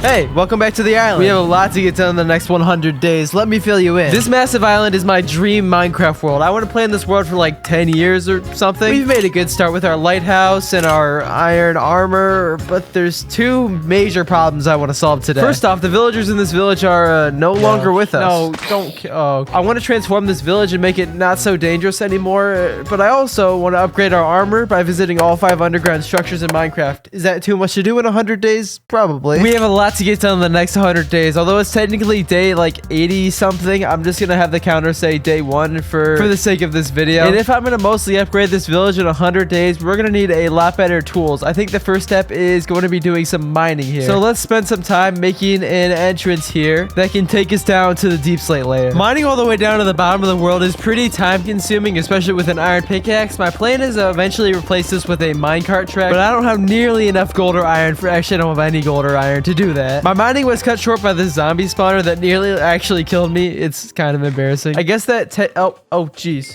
Hey, welcome back to the island. We have a lot to get done in the next 100 days. Let me fill you in. This massive island is my dream Minecraft world. I want to play in this world for like 10 years or something. We've made a good start with our lighthouse and our iron armor, but there's two major problems I want to solve today. First off, the villagers in this village are no longer with us. No, don't. Oh, I want to transform this village and make it not so dangerous anymore, but I also want to upgrade our armor by visiting all 5 underground structures in Minecraft. Is that too much to do in 100 days? Probably. We have a lot to get done in the next 100 days. Although it's technically day like 80 something, I'm just gonna have the counter say day 1 for the sake of this video. And if I'm gonna mostly upgrade this village in 100 days, we're gonna need a lot better tools. I think the first step is going to be doing some mining here. So let's spend some time making an entrance here that can take us down to the deep slate layer. Mining all the way down to the bottom of the world is pretty time consuming, especially with an iron pickaxe. My plan is to eventually replace this with a minecart track, but I don't have nearly enough gold or iron for, actually I don't have any gold or iron to do that. My mining was cut short by this zombie spawner that nearly actually killed me. It's kind of embarrassing. I guess that oh jeez.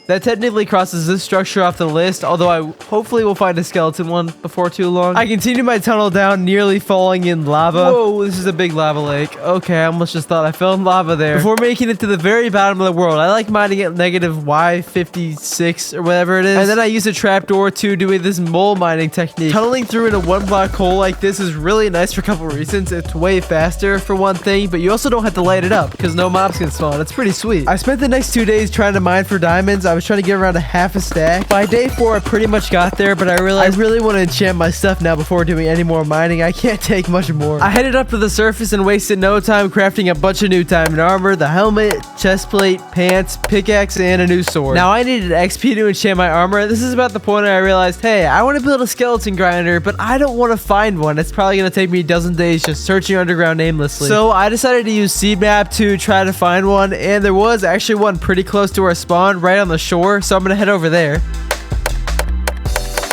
That technically crosses this structure off the list, although I hopefully will find a skeleton one before too long. I continue my tunnel down, nearly falling in lava. Whoa, this is a big lava lake. Okay, I almost just thought I fell in lava there. Before making it to the very bottom of the world, I like mining at negative Y56 or whatever it is. And then I use a trapdoor to doing this mole mining technique. Tunneling through in a 1-block hole like this is really nice for a couple reasons. It's way faster for one thing, but you also don't have to light it up because no mobs can spawn. It's pretty sweet. I spent the next 2 days trying to mine for diamonds. I was trying to get around a half a stack. By day 4, I pretty much got there, but I realized I really want to enchant my stuff now before doing any more mining. I can't take much more. I headed up to the surface and wasted no time crafting a bunch of new diamond armor, the helmet, chest plate, pants, pickaxe, and a new sword. Now I needed XP to enchant my armor. This is about the point where I realized, hey, I want to build a skeleton grinder, but I don't want to find one. It's probably going to take me a dozen days just searching underground aimlessly. So I decided to use seed map to try to find one, and there was actually one pretty close to our spawn right on the shore. So I'm gonna head over there.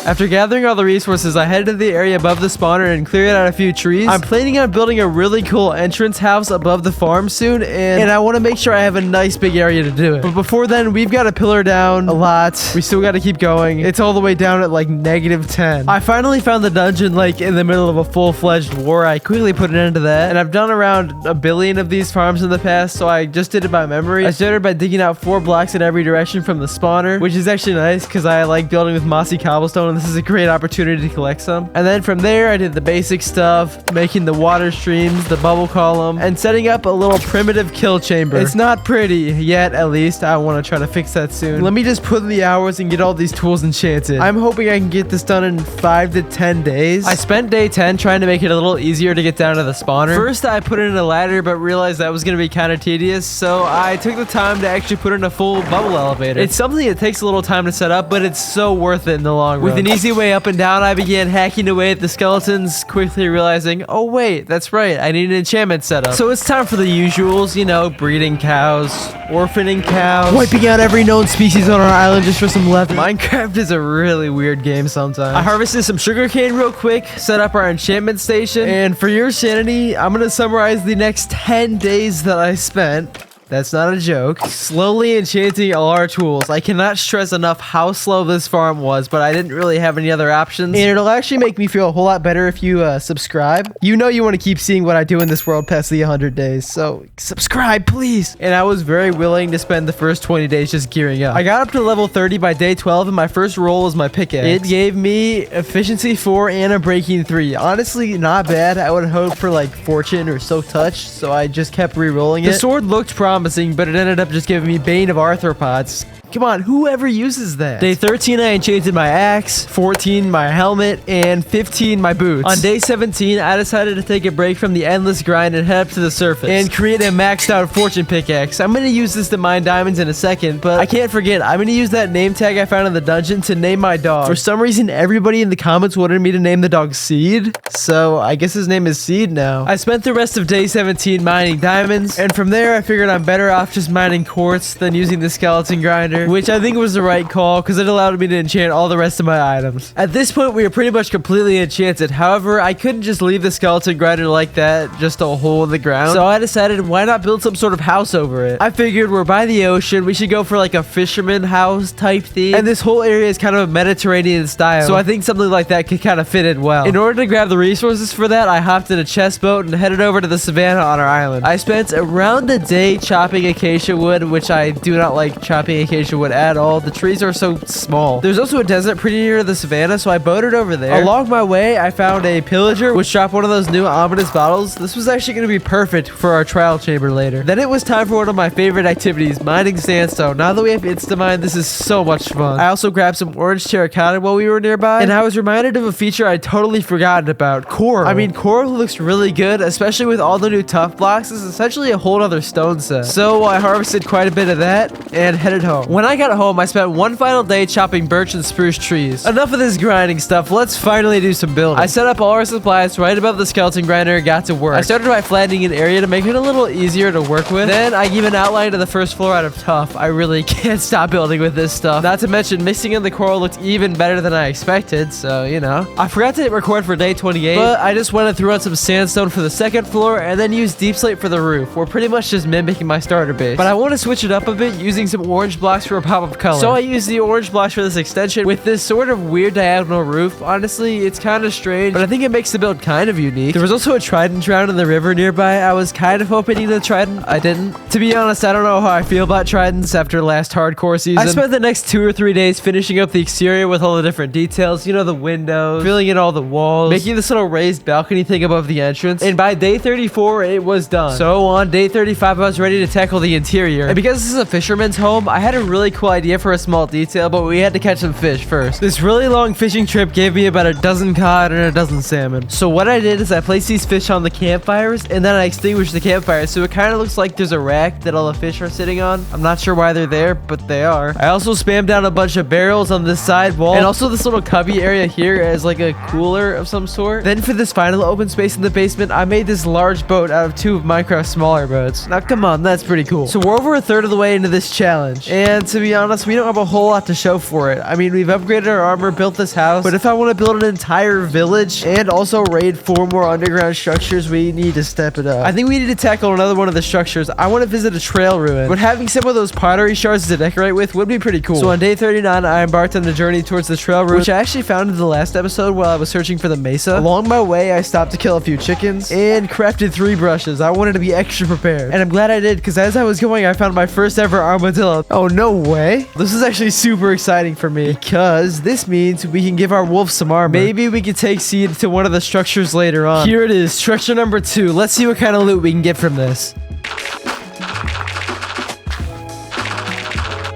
After gathering all the resources, I headed to the area above the spawner and cleared out a few trees. I'm planning on building a really cool entrance house above the farm soon, and I want to make sure I have a nice big area to do it. But before then, we've got to pillar down a lot. We still got to keep going. It's all the way down at like negative 10. I finally found the dungeon like in the middle of a full-fledged war. I quickly put an end to that, and I've done around 1 billion of these farms in the past, so I just did it by memory. I started by digging out 4 blocks in every direction from the spawner, which is actually nice because I like building with mossy cobblestone. This is a great opportunity to collect some. And then from there, I did the basic stuff, making the water streams, the bubble column, and setting up a little primitive kill chamber. It's not pretty yet, at least. I want to try to fix that soon. Let me just put in the hours and get all these tools enchanted. I'm hoping I can get this done in 5 to 10 days. I spent day 10 trying to make it a little easier to get down to the spawner. First, I put in a ladder, but realized that was going to be kind of tedious, so I took the time to actually put in a full bubble elevator. It's something that takes a little time to set up, but it's so worth it in the long run. With an easy way up and down, I began hacking away at the skeletons, quickly realizing, oh wait, that's right, I need an enchantment setup. So it's time for the usuals, you know, breeding cows, orphaning cows, wiping out every known species on our island just for some leather. Minecraft is a really weird game sometimes. I harvested some sugarcane real quick, set up our enchantment station, and for your sanity, I'm gonna summarize the next 10 days that I spent. That's not a joke. Slowly enchanting all our tools. I cannot stress enough how slow this farm was, but I didn't really have any other options. And it'll actually make me feel a whole lot better if you subscribe. You know you want to keep seeing what I do in this world past the 100 days, so subscribe, please. And I was very willing to spend the first 20 days just gearing up. I got up to level 30 by day 12, and my first roll was my pickaxe. It gave me efficiency 4 and a breaking 3. Honestly, not bad. I would hope for like fortune or silk touch, so I just kept re-rolling it. The sword looked promising, but it ended up just giving me Bane of Arthropods. Come on, whoever uses that? Day 13, I enchanted my axe, 14, my helmet, and 15, my boots. On day 17, I decided to take a break from the endless grind and head up to the surface and create a maxed out fortune pickaxe. I'm going to use this to mine diamonds in a second, but I can't forget, I'm going to use that name tag I found in the dungeon to name my dog. For some reason, everybody in the comments wanted me to name the dog Seed, so I guess his name is Seed now. I spent the rest of day 17 mining diamonds, and from there, I figured I'm better off just mining quartz than using the skeleton grinder. here, which I think was the right call because it allowed me to enchant all the rest of my items. At this point, we are pretty much completely enchanted. However, I couldn't just leave the skeleton grinder like that, just a hole in the ground. So I decided, why not build some sort of house over it? I figured we're by the ocean. We should go for like a fisherman house type theme. And this whole area is kind of a Mediterranean style. So I think something like that could kind of fit in well. In order to grab the resources for that, I hopped in a chest boat and headed over to the savannah on our island. I spent around a day chopping acacia wood, which I do not like chopping acacia wood at all. The trees are so small. There's also a desert pretty near the savannah, so I boated over there. Along my way, I found a pillager, which dropped one of those new ominous bottles. This was actually going to be perfect for our trial chamber later. Then it was time for one of my favorite activities, mining sandstone. Now that we have Instamine, this is so much fun. I also grabbed some orange terracotta while we were nearby, and I was reminded of a feature I'd totally forgotten about, coral. I mean, coral looks really good, especially with all the new tough blocks. This is essentially a whole other stone set. So I harvested quite a bit of that and headed home. When I got home, I spent one final day chopping birch and spruce trees. Enough of this grinding stuff. Let's finally do some building. I set up all our supplies right above the skeleton grinder and got to work. I started by flattening an area to make it a little easier to work with. Then I gave an outline to the first floor out of tuff. I really can't stop building with this stuff. Not to mention, mixing in the coral looked even better than I expected, so you know. I forgot to hit record for day 28, but I just went and threw on some sandstone for the second floor and then used deep slate for the roof. We're pretty much just mimicking my starter base, but I want to switch it up a bit using some orange blocks for a pop of color. So I used the orange blocks for this extension with this sort of weird diagonal roof. Honestly, it's kind of strange, but I think it makes the build kind of unique. There was also a trident drowned in the river nearby. I was kind of hoping to trident. I didn't. To be honest, I don't know how I feel about tridents after last hardcore season. I spent the next 2 or 3 days finishing up the exterior with all the different details, you know, the windows, filling in all the walls, making this little raised balcony thing above the entrance, and by day 34 it was done. So on day 35 I was ready to tackle the interior, and because this is a fisherman's home, I had a really cool idea for a small detail, but we had to catch some fish first. This really long fishing trip gave me about a dozen cod and a dozen salmon. So what I did is I placed these fish on the campfires, and then I extinguished the campfire, so it kind of looks like there's a rack that all the fish are sitting on. I'm not sure why they're there, but they are. I also spammed down a bunch of barrels on this side wall, and also this little cubby area here as like a cooler of some sort. Then for this final open space in the basement, I made this large boat out of 2 of Minecraft's smaller boats. Now come on, that's pretty cool. So we're over a third of the way into this challenge, and to be honest, we don't have a whole lot to show for it. I mean, we've upgraded our armor, built this house, but if I want to build an entire village and also raid 4 more underground structures, we need to step it up. I think we need to tackle another one of the structures. I want to visit a trail ruin, but having some of those pottery shards to decorate with would be pretty cool. So on day 39, I embarked on the journey towards the trail ruin, which I actually found in the last episode while I was searching for the mesa. Along my way, I stopped to kill a few chickens and crafted 3 brushes. I wanted to be extra prepared, and I'm glad I did, because as I was going, I found my first ever armadillo. Oh, no way. This is actually super exciting for me, because this means we can give our wolf some armor. Maybe we could take Seed to one of the structures later on. Here it is, structure number 2. Let's see what kind of loot we can get from this.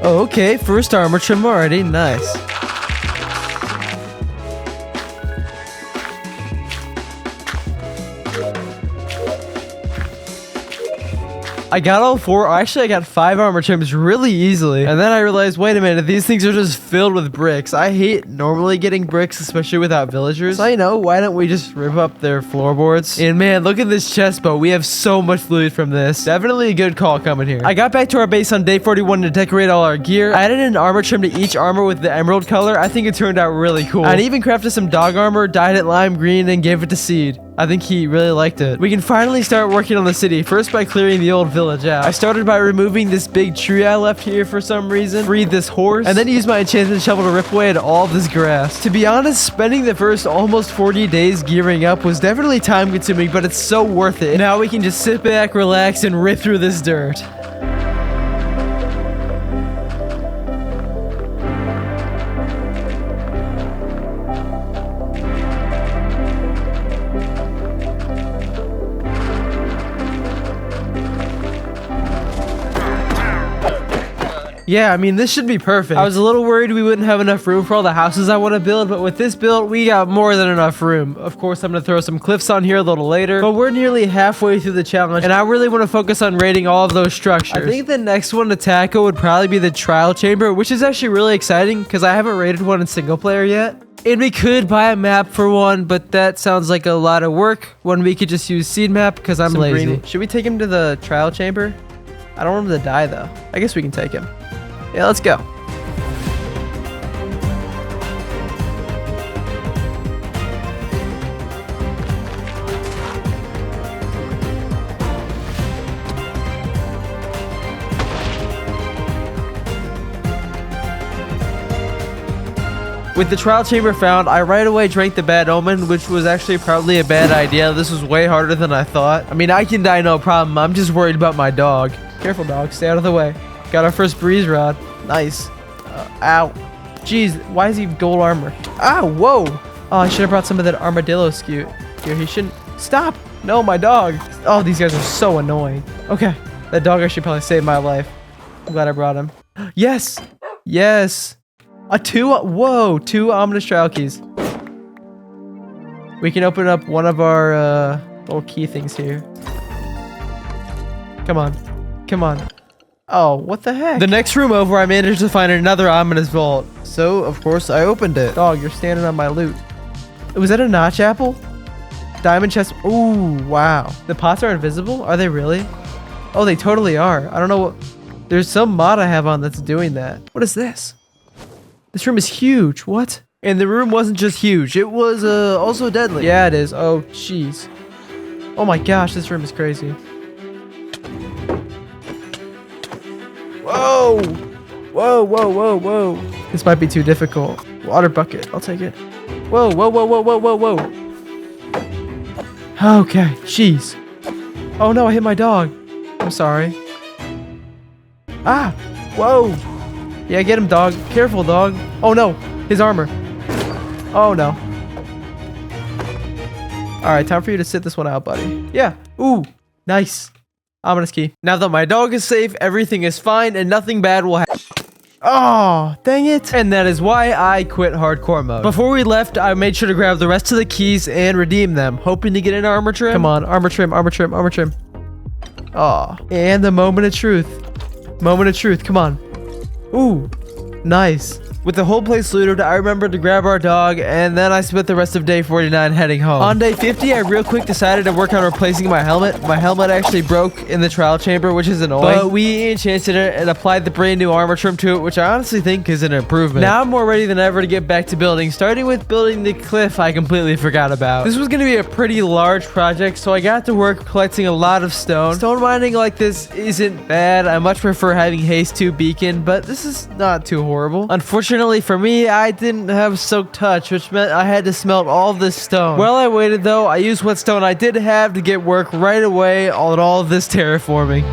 Oh, okay, first armor trim already. Nice. I got all 4. Actually, I got 5 armor trims really easily. And then I realized, wait a minute, these things are just filled with bricks. I hate normally getting bricks, especially without villagers. So, you know, why don't we just rip up their floorboards? And man, look at this chest boat. We have so much loot from this. Definitely a good call coming here. I got back to our base on day 41 to decorate all our gear. I added an armor trim to each armor with the emerald color. I think it turned out really cool. I even crafted some dog armor, dyed it lime green, and gave it to Seed. I think he really liked it. We can finally start working on the city, first by clearing the old village out. I started by removing this big tree I left here for some reason, freed this horse, and then used my enchanted shovel to rip away at all of this grass. To be honest, spending the first almost 40 days gearing up was definitely time consuming, but it's so worth it. Now we can just sit back, relax, and rip through this dirt. Yeah, I mean, this should be perfect. I was a little worried we wouldn't have enough room for all the houses I want to build, but with this build, we got more than enough room. Of course, I'm going to throw some cliffs on here a little later, but we're nearly halfway through the challenge, and I really want to focus on raiding all of those structures. I think the next one to tackle would probably be the trial chamber, which is actually really exciting because I haven't raided one in single player yet. And we could buy a map for one, but that sounds like a lot of work when we could just use seed map because I'm lazy. Should we take him to the trial chamber? I don't want him to die though. I guess we can take him. Yeah, let's go. With the trial chamber found, I right away drank the bad omen, which was actually probably a bad idea. This was way harder than I thought. I mean, I can die no problem. I'm just worried about my dog. Careful, dog. Stay out of the way. Got our first breeze rod. Nice. Ow. Jeez, why is he gold armor? Ow, whoa. Oh, I should have brought some of that armadillo scoot. Here, he shouldn't. Stop. No, my dog. Oh, these guys are so annoying. Okay. That dog actually probably saved my life. I'm glad I brought him. Yes. Yes. Whoa, 2 ominous trial keys. We can open up one of our little key things here. Come on. Come on. Oh, what the heck? The next room over, I managed to find another ominous vault. So, of course, I opened it. Dog, you're standing on my loot. Was that a notch apple? Diamond chest. Ooh, wow. The pots are invisible? Are they really? Oh, they totally are. I don't know what... There's some mod I have on that's doing that. What is this? This room is huge. What? And the room wasn't just huge. It was also deadly. Yeah, it is. Oh, jeez. Oh my gosh, this room is crazy. Whoa! Whoa, whoa, whoa, whoa. This might be too difficult. Water bucket. I'll take it. Whoa, whoa, whoa, whoa, whoa, whoa, whoa. Okay, jeez. Oh no, I hit my dog. I'm sorry. Ah! Whoa! Yeah, get him, dog. Careful, dog. Oh no, his armor. Oh no. Alright, time for you to sit this one out, buddy. Yeah. Ooh, nice. Ominous key. Now that my dog is safe, everything is fine, and nothing bad will happen. Oh, dang it. And that is why I quit hardcore mode. Before we left, I made sure to grab the rest of the keys and redeem them, hoping to get an armor trim. Come on, armor trim, armor trim, armor trim. Oh, and the moment of truth. Moment of truth, come on. Ooh, nice. With the whole place looted, I remembered to grab our dog, and then I spent the rest of day 49 heading home. On day 50, I real quick decided to work on replacing my helmet. My helmet actually broke in the trial chamber, which is annoying. But we enchanted it and applied the brand new armor trim to it, which I honestly think is an improvement. Now I'm more ready than ever to get back to building, starting with building the cliff I completely forgot about. This was going to be a pretty large project, so I got to work collecting a lot of stone. Stone mining like this isn't bad. I much prefer having haste 2 beacon, but this is not too horrible. Unfortunately, for me, I didn't have soak touch, which meant I had to smelt all this stone. While I waited though, I used what stone I did have to get work right away on all of this terraforming.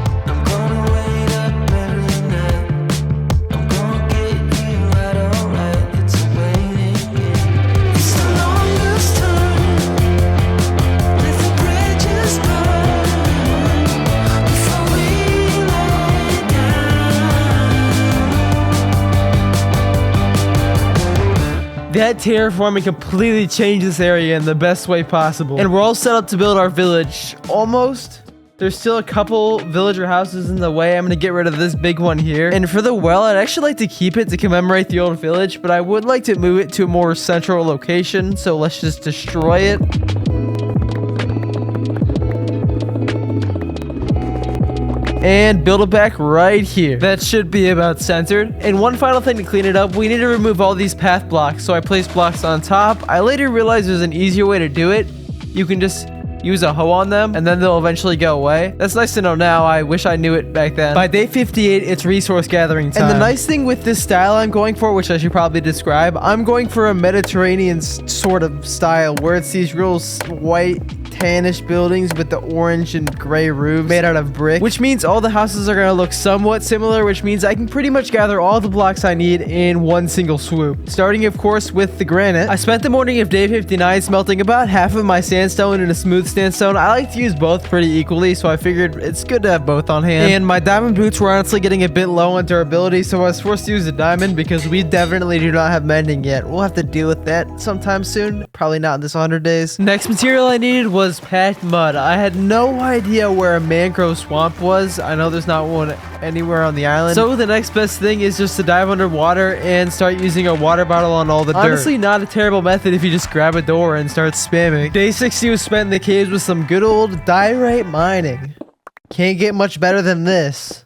That terraforming completely changed this area in the best way possible. And we're all set up to build our village. Almost. There's still a couple villager houses in the way. I'm going to get rid of this big one here. And for the well, I'd actually like to keep it to commemorate the old village, but I would like to move it to a more central location. So let's just destroy it. And build it back right here. That should be about centered. And one final thing to clean it up, we need to remove all these path blocks. So I placed blocks on top. I later realized there's an easier way to do it. You can just use a hoe on them and then they'll eventually go away. That's nice to know now. I wish I knew it back then. By day 58, it's resource gathering time. And the nice thing with this style I'm going for, which I should probably describe, I'm going for a Mediterranean sort of style where it's these real white tannish buildings with the orange and gray roofs made out of brick, which means all the houses are going to look somewhat similar, which means I can pretty much gather all the blocks I need in one single swoop. Starting, of course, with the granite. I spent the morning of day 59 smelting about half of my sandstone in a smooth sandstone. I like to use both pretty equally, so I figured it's good to have both on hand. And my diamond boots were honestly getting a bit low on durability, so I was forced to use a diamond because we definitely do not have mending yet. We'll have to deal with that sometime soon. Probably not in this 100 days. Next material I needed was packed mud. I had no idea where a mangrove swamp was. I know there's not one anywhere on the island. So the next best thing is just to dive underwater and start using a water bottle on all the dirt. Honestly, not a terrible method if you just grab a door and start spamming. Day 60 was spent in the caves with some good old diorite mining. Can't get much better than this.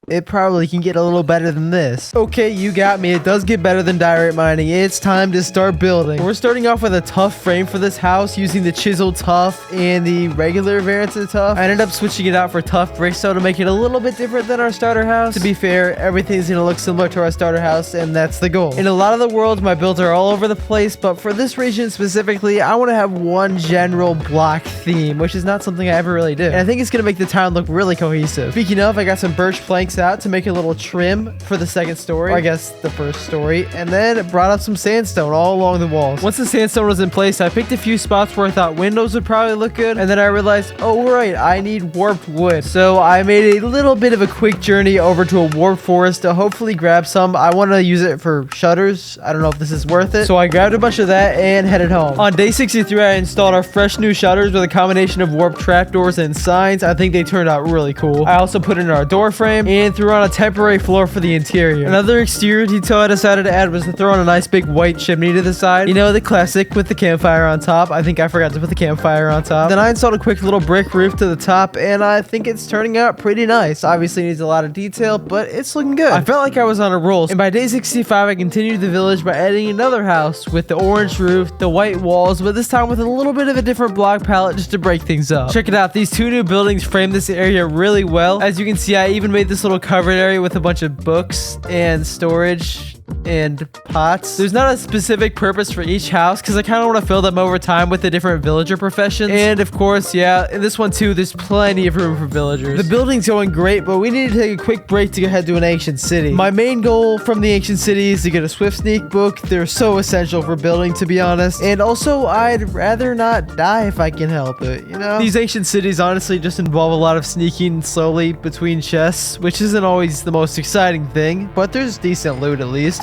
it probably can get a little better than this. Okay, you got me. It does get better than diorite mining. It's time to start building. We're starting off with a tough frame for this house using the chiseled tough and the regular variants of the tough. I ended up switching it out for tough bricks so to make it a little bit different than our starter house. To be fair, everything's gonna look similar to our starter house, and that's the goal. In a lot of the worlds, my builds are all over the place, but for this region specifically, I want to have one general block theme, which is not something I ever really do. And I think it's gonna make the town look really cohesive. Speaking of, I got some birch planks out to make a little trim for the second story, or I guess the first story, and then brought up some sandstone all along the walls. Once the sandstone was in place, I picked a few spots where I thought windows would probably look good, and then I realized, oh right, I need warped wood. So I made a little bit of a quick journey over to a warped forest to hopefully grab some. I want to use it for shutters. I don't know if this is worth it. So I grabbed a bunch of that and headed home. On day 63, I installed our fresh new shutters with a combination of warped trapdoors and signs. I think they turned out really cool. I also put in our door frame and threw on a temporary floor for the interior. Another exterior detail I decided to add was to throw on a nice big white chimney to the side. You know, the classic with the campfire on top. I think I forgot to put the campfire on top. Then I installed a quick little brick roof to the top, and I think it's turning out pretty nice. Obviously needs a lot of detail, but it's looking good. I felt like I was on a roll, and by day 65, I continued the village by adding another house with the orange roof, the white walls, but this time with a little bit of a different block palette just to break things up. Check it out. These two new buildings frame this area really well. As you can see, I even made this little covered area with a bunch of books and storage and pots. There's not a specific purpose for each house because I kind of want to fill them over time with the different villager professions. And of course, yeah, in this one too, there's plenty of room for villagers. The building's going great, but we need to take a quick break to head to an ancient city. My main goal from the ancient city is to get a Swift Sneak book. They're so essential for building, to be honest. And also, I'd rather not die if I can help it, you know? These ancient cities honestly just involve a lot of sneaking slowly between chests, which isn't always the most exciting thing, but there's decent loot at least.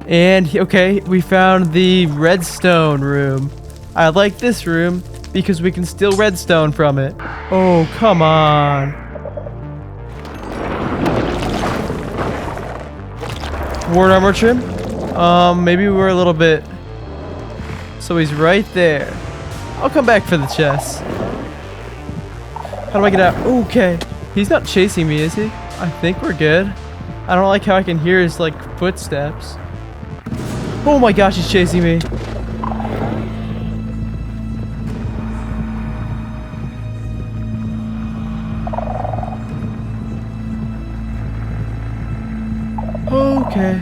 And okay, we found the redstone room. I like this room because we can steal redstone from it. Oh, come on. Ward armor trim? Maybe we're a little bit... So he's right there. I'll come back for the chest. How do I get out? Okay. He's not chasing me, is he? I think we're good. I don't like how I can hear his, like, footsteps. Oh my gosh, he's chasing me. Okay.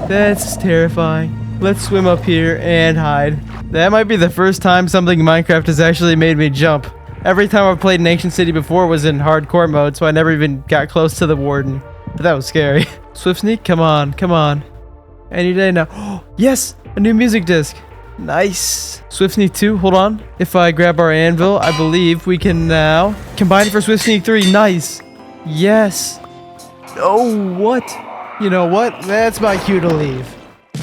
That's terrifying. Let's swim up here and hide. That might be the first time something in Minecraft has actually made me jump. Every time I've played an ancient city before was in hardcore mode, so I never even got close to the warden. But that was scary. Swift Sneak, come on, come on. Any day now. Oh, yes, a new music disc. Nice. Swift Sneak 2, hold on. If I grab our anvil, I believe we can now combine it for Swift Sneak 3. Nice. Yes. Oh, what? You know what? That's my cue to leave.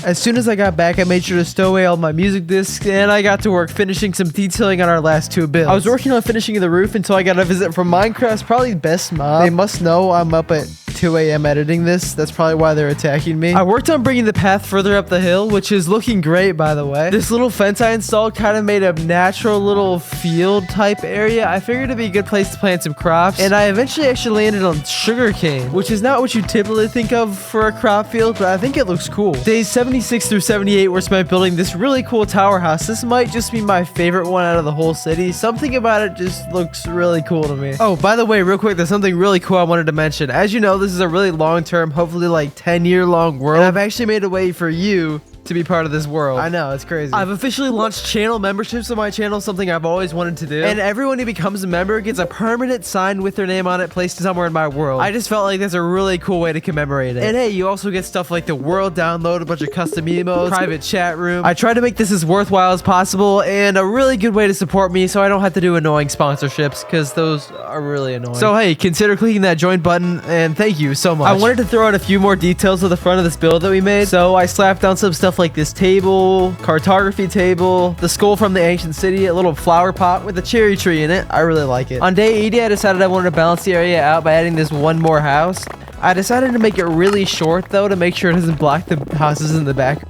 As soon as I got back, I made sure to stow away all my music discs, and I got to work finishing some detailing on our last two builds. I was working on finishing the roof until I got a visit from Minecraft's probably best mob. They must know I'm up at 2 a.m. editing this. That's probably why they're attacking me. I worked on bringing the path further up the hill, which is looking great, by the way. This little fence I installed kind of made a natural little field type area. I figured it'd be a good place to plant some crops, and I eventually actually landed on sugarcane, which is not what you typically think of for a crop field, but I think it looks cool. Days 76 through 78 were spent building this really cool tower house. This might just be my favorite one out of the whole city. Something about it just looks really cool to me. Oh, by the way, real quick, there's something really cool I wanted to mention. As you know, this is a really long-term, hopefully like 10-year-long world. And I've actually made a way for you to be part of this world. I know, it's crazy. I've officially launched channel memberships on my channel, something I've always wanted to do. And everyone who becomes a member gets a permanent sign with their name on it placed somewhere in my world. I just felt like that's a really cool way to commemorate it. And hey, you also get stuff like the world download, a bunch of custom emotes, private chat room. I try to make this as worthwhile as possible and a really good way to support me so I don't have to do annoying sponsorships because those are really annoying. So hey, consider clicking that join button and thank you so much. I wanted to throw in a few more details of the front of this build that we made. So I slapped down some stuff like this table, cartography table, the skull from the ancient city, a little flower pot with a cherry tree in it. I really like it. On day 80, I decided I wanted to balance the area out by adding this one more house. I decided to make it really short though to make sure it doesn't block the houses in the back.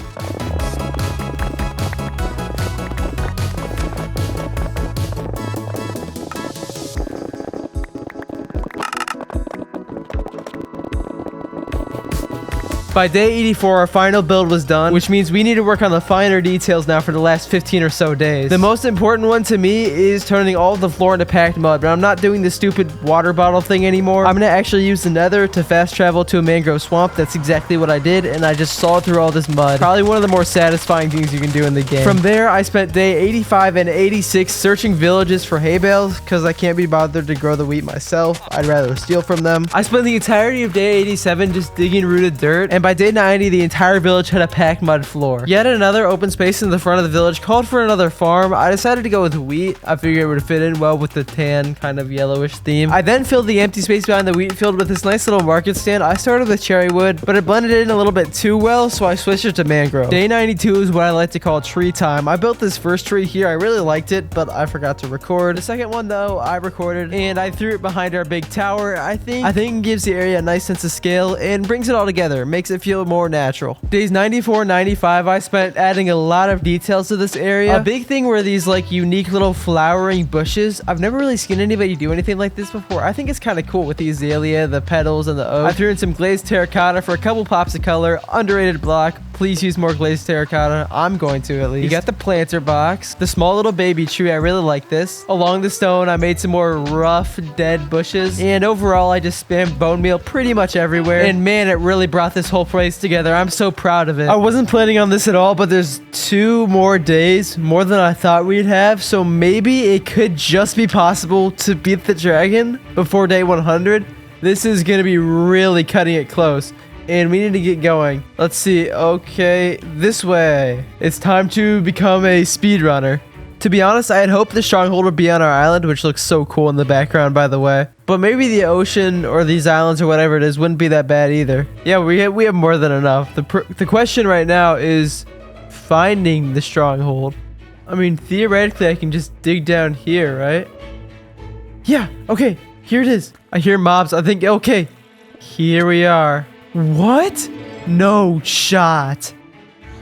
By day 84, our final build was done, which means we need to work on the finer details now for the last 15 or so days. The most important one to me is turning all of the floor into packed mud, but I'm not doing the stupid water bottle thing anymore. I'm gonna actually use the nether to fast travel to a mangrove swamp. That's exactly what I did, and I just sawed through all this mud. Probably one of the more satisfying things you can do in the game. From there, I spent day 85 and 86 searching villages for hay bales, because I can't be bothered to grow the wheat myself. I'd rather steal from them. I spent the entirety of day 87 just digging rooted dirt, and by day 90, the entire village had a packed mud floor. Yet another open space in the front of the village called for another farm. I decided to go with wheat. I figured it would fit in well with the tan, kind of yellowish theme. I then filled the empty space behind the wheat field with this nice little market stand. I started with cherry wood, but it blended in a little bit too well, so I switched it to mangrove. Day 92 is what I like to call tree time. I built this first tree here. I really liked it, but I forgot to record. The second one, though, I recorded, and I threw it behind our big tower. I think it gives the area a nice sense of scale and brings it all together. Makes it feel more natural. Days 94 and 95, I spent adding a lot of details to this area. A big thing were these like unique little flowering bushes. I've never really seen anybody do anything like this before. I think it's kind of cool with the azalea, the petals, and the oak. I threw in some glazed terracotta for a couple pops of color. Underrated block. Please use more glazed terracotta. I'm going to, at least. You got the planter box. The small little baby tree. I really like this. Along the stone, I made some more rough, dead bushes. And overall, I just spammed bone meal pretty much everywhere. And man, it really brought this whole place together. I'm so proud of it. I wasn't planning on this at all, but there's 2 more days, more than I thought we'd have. So maybe it could just be possible to beat the dragon before day 100. This is going to be really cutting it close. And we need to get going. Let's see. Okay, this way. It's time to become a speedrunner. To be honest, I had hoped the stronghold would be on our island, which looks so cool in the background, by the way. But maybe the ocean or these islands or whatever it is wouldn't be that bad either. Yeah, we have more than enough. The question right now is finding the stronghold. I mean, theoretically, I can just dig down here, right? Yeah, okay, here it is. I hear mobs. I think, okay, here we are. What? No shot.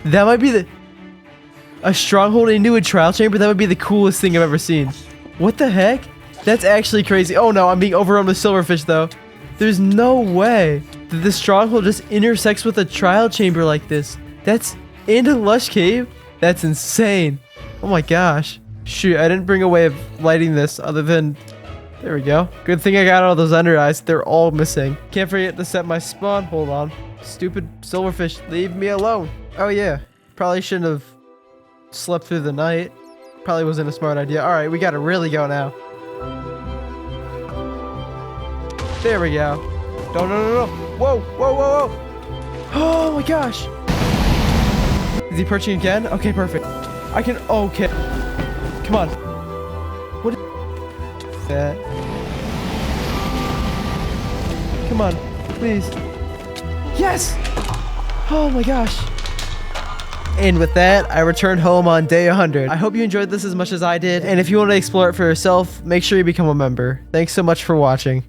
That might be a stronghold into a trial chamber. That would be the coolest thing I've ever seen. What the heck? That's actually crazy. Oh no, I'm being overrun with silverfish though. There's no way that the stronghold just intersects with a trial chamber like this. That's in a lush cave? That's insane. Oh my gosh. Shoot, I didn't bring a way of lighting this other than... There we go. Good thing I got all those under eyes. They're all missing. Can't forget to set my spawn. Hold on. Stupid silverfish. Leave me alone. Oh yeah. Probably shouldn't have slept through the night. Probably wasn't a smart idea. Alright, we gotta really go now. There we go. No. Whoa. Oh my gosh. Is he perching again? Okay, perfect. I can... Okay. Come on. What is that? Come on. Please. Yes! Oh my gosh. And with that, I returned home on day 100. I hope you enjoyed this as much as I did. And if you want to explore it for yourself, make sure you become a member. Thanks so much for watching.